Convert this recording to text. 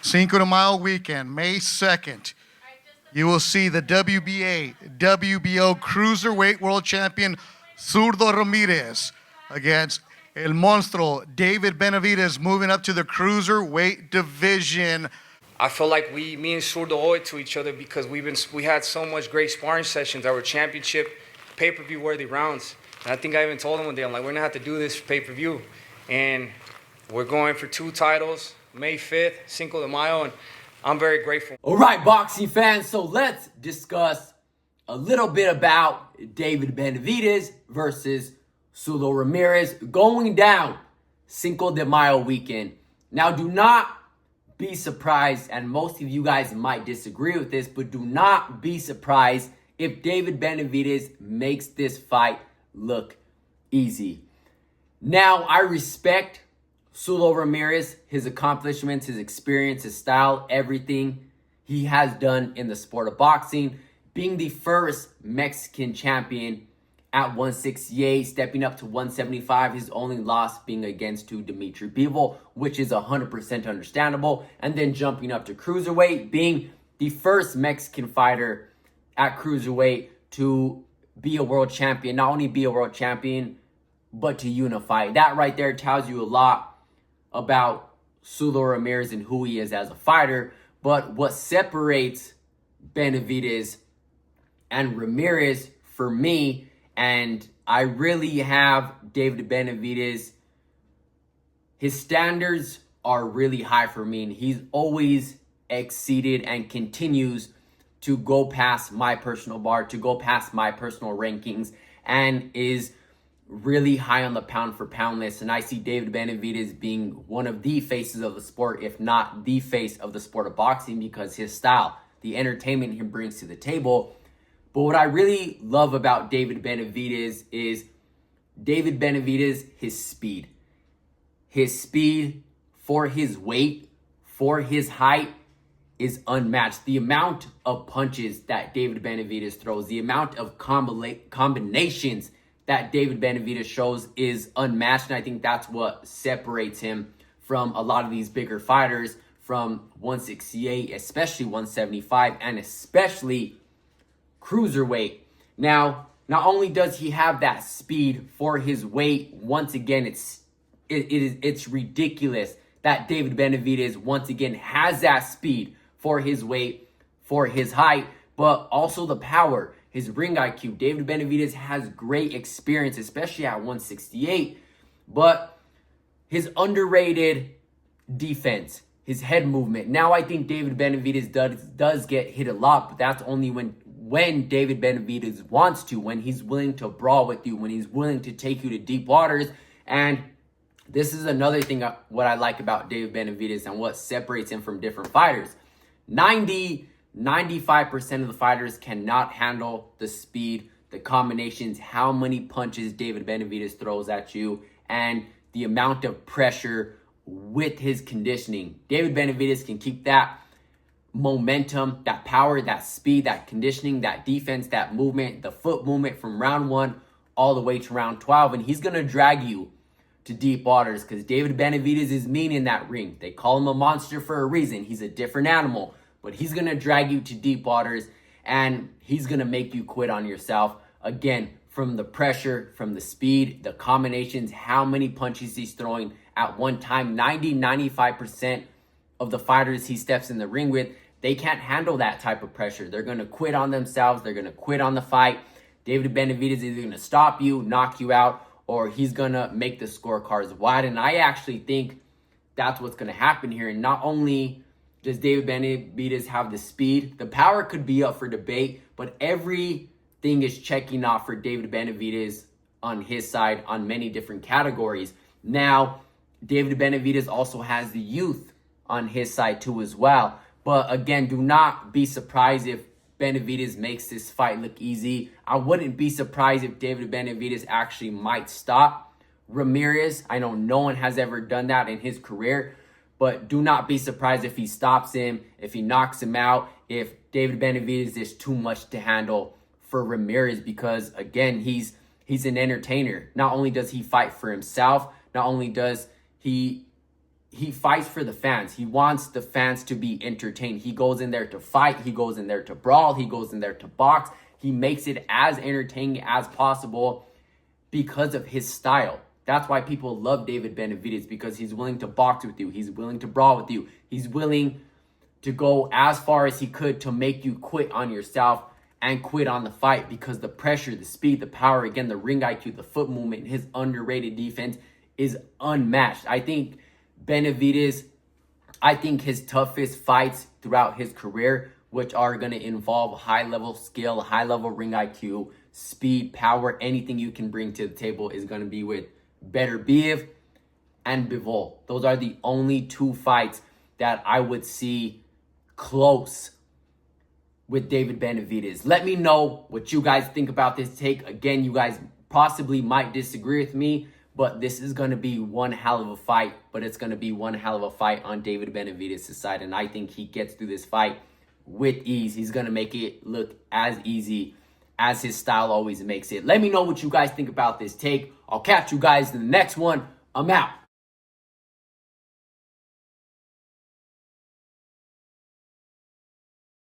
Cinco de Mayo weekend, May 2nd, you will see the WBA, WBO Cruiserweight World Champion Zurdo Ramirez against El Monstruo David Benavidez, moving up to the Cruiserweight division. I feel like me and Zurdo owe it to each other because we had so much great sparring sessions. Our championship pay-per-view worthy rounds. And I think I even told him one day, I'm like, we're gonna have to do this for pay-per-view. And we're going for 2 titles, May 5th, Cinco de Mayo, and I'm very grateful. All right, boxing fans, so let's discuss a little bit about David Benavidez versus Zurdo Ramirez going down Cinco de Mayo weekend. Now, do not be surprised, and most of you guys might disagree with this, but do not be surprised if David Benavidez makes this fight look easy. Now, I respect Zurdo Ramirez, his accomplishments, his experience, his style, everything he has done in the sport of boxing, being the first Mexican champion at 168, stepping up to 175, his only loss being against to Dimitri Bivol, which is 100% understandable, and then jumping up to cruiserweight, being the first Mexican fighter at cruiserweight to be a world champion, not only be a world champion, but to unify. That right there tells you a lot about Zurdo Ramirez and who he is as a fighter. But what separates Benavidez and Ramirez for me, and I really have David Benavidez, his standards are really high for me, and he's always exceeded and continues to go past my personal bar, to go past my personal rankings, and is really high on the pound for pound list. And I see David Benavidez being one of the faces of the sport, if not the face of the sport of boxing, because his style, the entertainment he brings to the table. But what I really love about David Benavidez is David Benavidez, his speed. His speed for his weight, for his height, is unmatched. The amount of punches that David Benavidez throws, the amount of combinations that David Benavidez shows is unmatched. And I think that's what separates him from a lot of these bigger fighters from 168, especially 175, and especially cruiserweight. Now, not only does he have that speed for his weight, once again, it's ridiculous that David Benavidez once again has that speed for his weight, for his height, but also the power, his ring IQ. David Benavidez has great experience, especially at 168, but his underrated defense, his head movement. Now, I think David Benavidez does get hit a lot, but that's only when David Benavidez wants to, when he's willing to brawl with you, when he's willing to take you to deep waters. And this is another thing, what I like about David Benavidez and what separates him from different fighters. 95% of the fighters cannot handle the speed, the combinations, how many punches David Benavidez throws at you, and the amount of pressure with his conditioning. David Benavidez can keep that momentum, that power, that speed, that conditioning, that defense, that movement, the foot movement from round 1 all the way to round 12, and he's going to drag you to deep waters because David Benavidez is mean in that ring. They call him a monster for a reason. He's a different animal, but he's going to drag you to deep waters, and he's going to make you quit on yourself. Again, from the pressure, from the speed, the combinations, how many punches he's throwing at one time. 95% of the fighters he steps in the ring with, they can't handle that type of pressure. They're going to quit on themselves. They're going to quit on the fight. David Benavidez is either going to stop you, knock you out, or he's going to make the scorecards wide. And I actually think that's what's going to happen here. And not only does David Benavidez have the speed, the power could be up for debate, but everything is checking off for David Benavidez on his side on many different categories. Now, David Benavidez also has the youth on his side too as well. But again, do not be surprised if Benavidez makes this fight look easy. I wouldn't be surprised if David Benavidez actually might stop Ramirez. I know no one has ever done that in his career, but do not be surprised if he stops him, if he knocks him out, if David Benavidez is too much to handle for Ramirez, because again, he's an entertainer. Not only does he fight for himself, not only does he he fights for the fans. He wants the fans to be entertained. He goes in there to fight. He goes in there to brawl. He goes in there to box. He makes it as entertaining as possible because of his style. That's why people love David Benavidez, because he's willing to box with you. He's willing to brawl with you. He's willing to go as far as he could to make you quit on yourself and quit on the fight, because the pressure, the speed, the power, again, the ring IQ, the foot movement, his underrated defense is unmatched. I think Benavidez, his toughest fights throughout his career, which are going to involve high-level skill, high-level ring IQ, speed, power, anything you can bring to the table, is going to be with Beterbiev and Bivol. Those are the only two fights that I would see close with David Benavidez. Let me know what you guys think about this take. Again, you guys possibly might disagree with me, but this is going to be one hell of a fight. But it's going to be one hell of a fight on David Benavidez' side, and I think he gets through this fight with ease. He's going to make it look as easy as his style always makes it. Let me know what you guys think about this take. I'll catch you guys in the next one. I'm out.